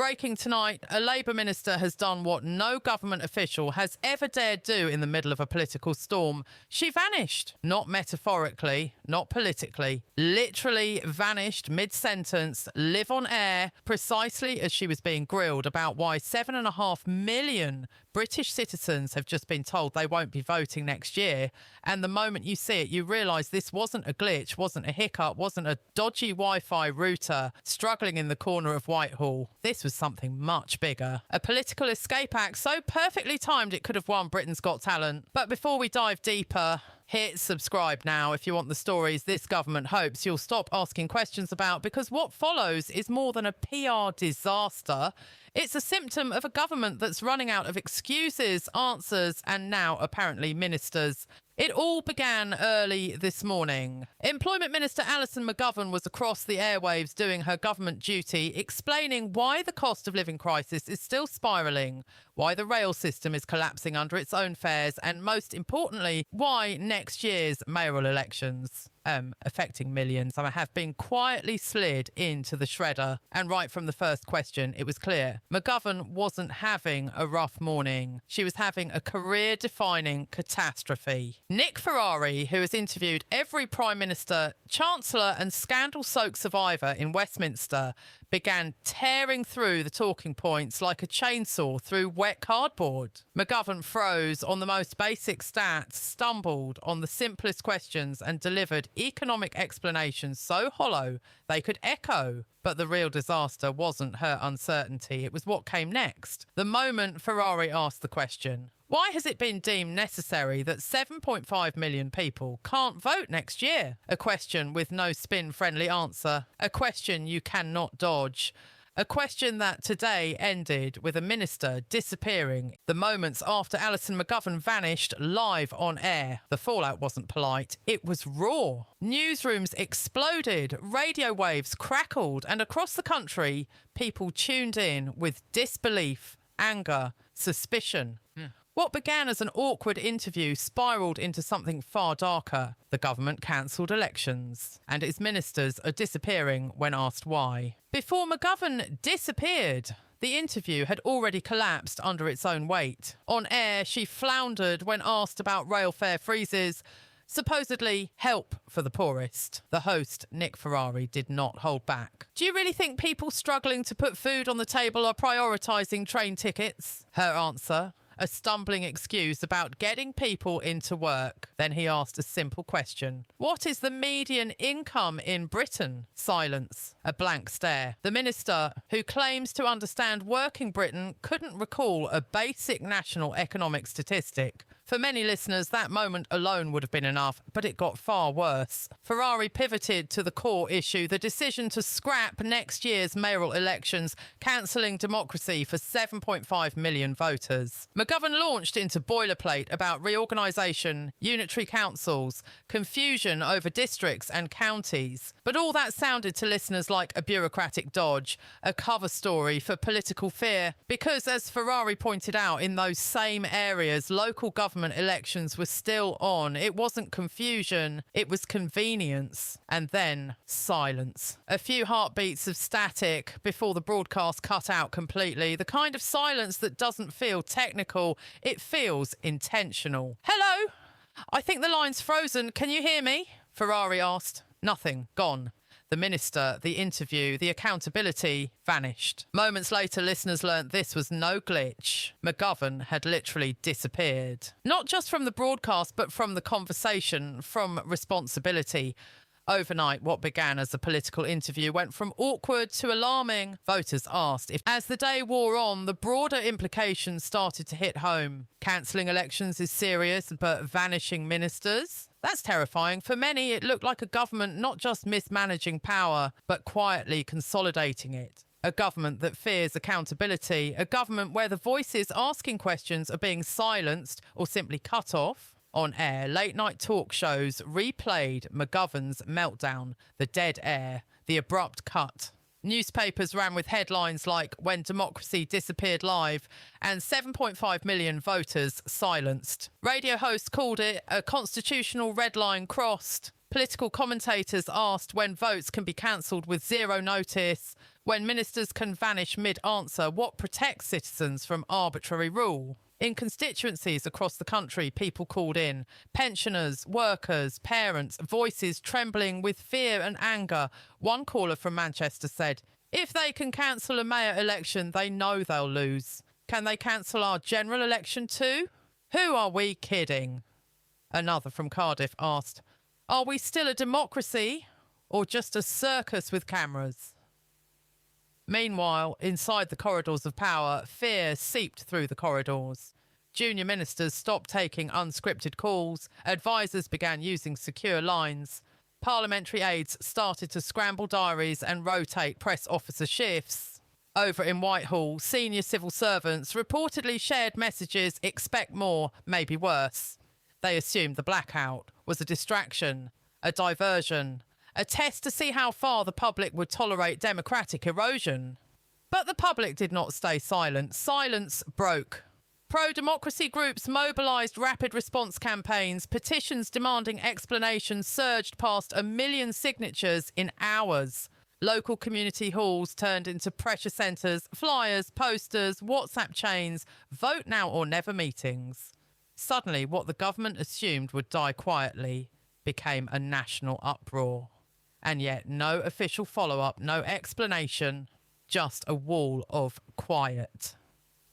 Breaking tonight, a Labour minister has done what no government official has ever dared do in the middle of a political storm. She vanished. Not metaphorically, not politically. Literally vanished mid-sentence, live on air, precisely as she was being grilled about why 7.5 million British citizens have just been told they won't be voting next year. And the moment you see it, you realise this wasn't a glitch, wasn't a hiccup, wasn't a dodgy Wi-Fi router struggling in the corner of Whitehall. This was something much bigger. A political escape act so perfectly timed it could have won Britain's Got Talent. But before we dive deeper, hit subscribe now if you want the stories this government hopes you'll stop asking questions about, because what follows is more than a PR disaster. It's a symptom of a government that's running out of excuses, answers, and now apparently ministers. It all began early this morning. Employment Minister Alison McGovern was across the airwaves doing her government duty, explaining why the cost of living crisis is still spiralling, why the rail system is collapsing under its own fares, and most importantly, why next year's mayoral elections, affecting millions, have been quietly slid into the shredder. And right from the first question, it was clear McGovern wasn't having a rough morning. She was having a career-defining catastrophe. Nick Ferrari, who has interviewed every Prime Minister, Chancellor and scandal-soaked survivor in Westminster, began tearing through the talking points like a chainsaw through wet cardboard. McGovern froze on the most basic stats, stumbled on the simplest questions and delivered economic explanations so hollow they could echo. But the real disaster wasn't her uncertainty, it was what came next. The moment Ferrari asked the question, why has it been deemed necessary that 7.5 million people can't vote next year? A question with no spin-friendly answer. A question you cannot dodge. A question that today ended with a minister disappearing the moments after Alison McGovern vanished live on air. The fallout wasn't polite, it was raw. Newsrooms exploded, radio waves crackled, and across the country, people tuned in with disbelief, anger, suspicion. What began as an awkward interview spiralled into something far darker. The government cancelled elections, and its ministers are disappearing when asked why. Before McGovern disappeared, the interview had already collapsed under its own weight. On air, she floundered when asked about rail fare freezes, supposedly help for the poorest. The host, Nick Ferrari, did not hold back. Do you really think people struggling to put food on the table are prioritising train tickets? Her answer, a stumbling excuse about getting people into work. Then he asked a simple question. What is the median income in Britain? Silence. A blank stare. The minister, who claims to understand working Britain, couldn't recall a basic national economic statistic. For many listeners, that moment alone would have been enough, but it got far worse. Ferrari pivoted to the core issue, the decision to scrap next year's mayoral elections, cancelling democracy for 7.5 million voters. McGovern launched into boilerplate about reorganisation, unitary councils, confusion over districts and counties. But all that sounded to listeners like a bureaucratic dodge, a cover story for political fear. Because, as Ferrari pointed out, in those same areas, local government elections were still on. It wasn't confusion, it was convenience. And then silence. A few heartbeats of static before the broadcast cut out completely. The kind of silence that doesn't feel technical, it feels intentional. Hello? I think the line's frozen. Can you hear me? Ferrari asked. Nothing. Gone. The minister, the interview, the accountability vanished. Moments later, listeners learnt this was no glitch. McGovern had literally disappeared. Not just from the broadcast, but from the conversation, from responsibility. Overnight, what began as a political interview went from awkward to alarming. Voters asked if, as the day wore on, the broader implications started to hit home. Cancelling elections is serious, but vanishing ministers? That's terrifying. For many, it looked like a government not just mismanaging power, but quietly consolidating it. A government that fears accountability. A government where the voices asking questions are being silenced or simply cut off. On air, late-night talk shows replayed McGovern's meltdown, the dead air, the abrupt cut. Newspapers ran with headlines like "When Democracy Disappeared Live" and 7.5 million voters silenced. Radio hosts called it a constitutional red line crossed. Political commentators asked when votes can be cancelled with zero notice. When ministers can vanish mid-answer, what protects citizens from arbitrary rule? In constituencies across the country, people called in. Pensioners, workers, parents, voices trembling with fear and anger. One caller from Manchester said, if they can cancel a mayor election, they know they'll lose. Can they cancel our general election too? Who are we kidding? Another from Cardiff asked, are we still a democracy or just a circus with cameras? Meanwhile, inside the corridors of power, fear seeped through the corridors. Junior ministers stopped taking unscripted calls. Advisers began using secure lines. Parliamentary aides started to scramble diaries and rotate press officer shifts. Over in Whitehall, senior civil servants reportedly shared messages, expect more, maybe worse. They assumed the blackout was a distraction, a diversion, a test to see how far the public would tolerate democratic erosion. But the public did not stay silent. Silence broke. Pro-democracy groups mobilised rapid response campaigns. Petitions demanding explanations surged past 1 million signatures in hours. Local community halls turned into pressure centres, flyers, posters, WhatsApp chains, vote now or never meetings. Suddenly, what the government assumed would die quietly became a national uproar. And yet no official follow-up, no explanation, just a wall of quiet.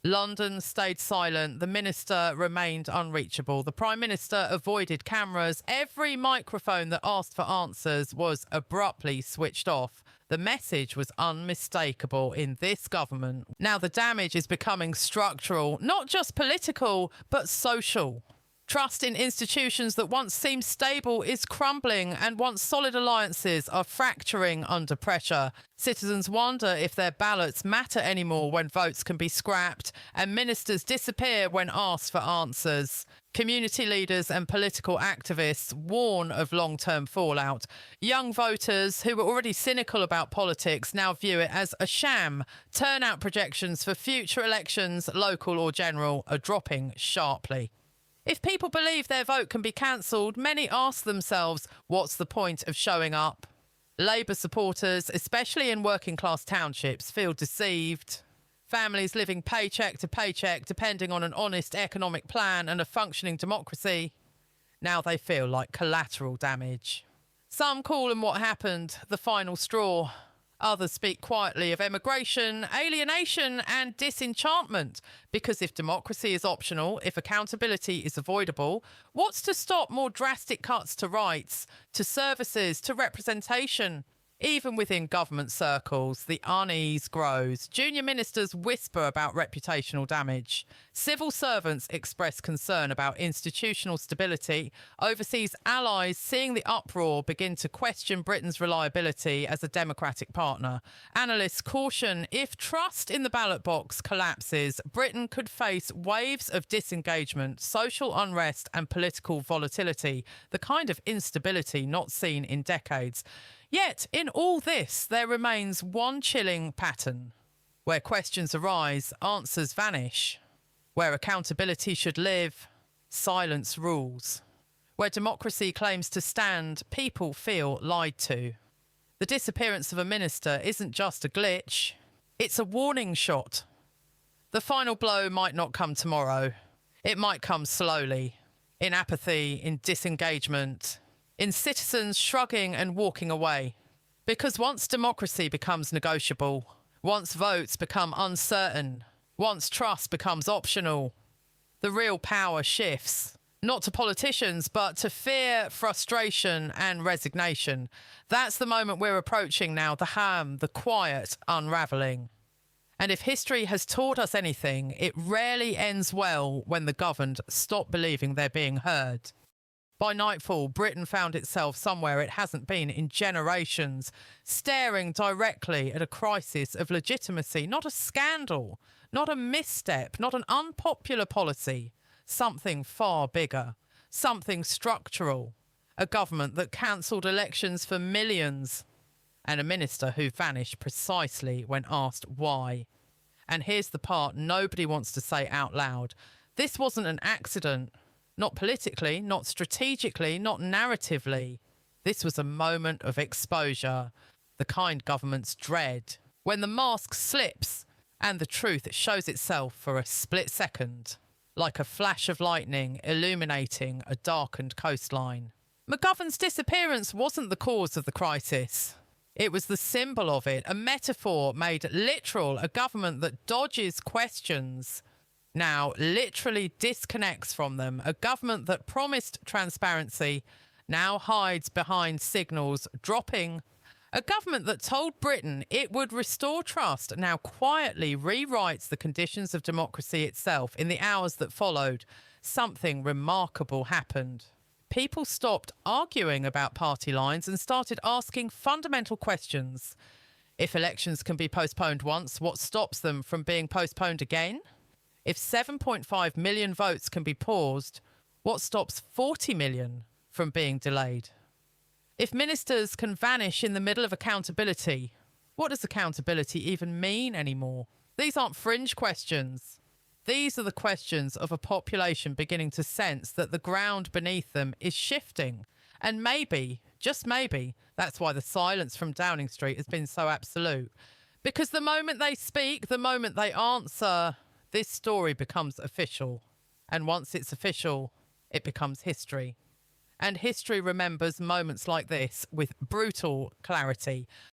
London stayed silent. The minister remained unreachable. The Prime Minister avoided cameras. Every microphone that asked for answers was abruptly switched off. The message was unmistakable in this government. Now the damage is becoming structural, not just political, but social. Trust in institutions that once seemed stable is crumbling, and once solid alliances are fracturing under pressure. Citizens wonder if their ballots matter anymore when votes can be scrapped, and ministers disappear when asked for answers. Community leaders and political activists warn of long-term fallout. Young voters who were already cynical about politics now view it as a sham. Turnout projections for future elections, local or general, are dropping sharply. If people believe their vote can be cancelled, many ask themselves, what's the point of showing up? Labour supporters, especially in working-class townships, feel deceived. Families living paycheck to paycheck, depending on an honest economic plan and a functioning democracy, now they feel like collateral damage. Some call them what happened, the final straw. Others speak quietly of emigration, alienation and disenchantment. Because if democracy is optional, if accountability is avoidable, what's to stop more drastic cuts to rights, to services, to representation? Even within government circles, the unease grows. Junior ministers whisper about reputational damage. Civil servants express concern about institutional stability. Overseas allies, seeing the uproar, begin to question Britain's reliability as a democratic partner. Analysts caution if trust in the ballot box collapses, Britain could face waves of disengagement, social unrest and political volatility, the kind of instability not seen in decades. Yet, in all this, there remains one chilling pattern. Where questions arise, answers vanish. Where accountability should live, silence rules. Where democracy claims to stand, people feel lied to. The disappearance of a minister isn't just a glitch, it's a warning shot. The final blow might not come tomorrow. It might come slowly, in apathy, in disengagement, in citizens shrugging and walking away. Because once democracy becomes negotiable, once votes become uncertain, once trust becomes optional, the real power shifts. Not to politicians, but to fear, frustration and resignation. That's the moment we're approaching now, the quiet unravelling. And if history has taught us anything, it rarely ends well when the governed stop believing they're being heard. By nightfall, Britain found itself somewhere it hasn't been in generations, staring directly at a crisis of legitimacy, not a scandal, not a misstep, not an unpopular policy, something far bigger, something structural, a government that cancelled elections for millions, and a minister who vanished precisely when asked why. And here's the part nobody wants to say out loud. This wasn't an accident. Not politically, not strategically, not narratively. This was a moment of exposure, the kind governments dread. when the mask slips and the truth shows itself for a split second, like a flash of lightning illuminating a darkened coastline. McGovern's disappearance wasn't the cause of the crisis. It was the symbol of it, a metaphor made literal, a government that dodges questions, now literally disconnects from them, a government that promised transparency, now hides behind signals dropping, a government that told Britain it would restore trust, now quietly rewrites the conditions of democracy itself. In the hours that followed, something remarkable happened. People stopped arguing about party lines and started asking fundamental questions. If elections can be postponed once, what stops them from being postponed again? If 7.5 million votes can be paused, what stops 40 million from being delayed? If ministers can vanish in the middle of accountability, what does accountability even mean anymore? These aren't fringe questions. These are the questions of a population beginning to sense that the ground beneath them is shifting. And maybe, just maybe, that's why the silence from Downing Street has been so absolute. Because the moment they speak, the moment they answer, this story becomes official. And once it's official, it becomes history. And history remembers moments like this with brutal clarity.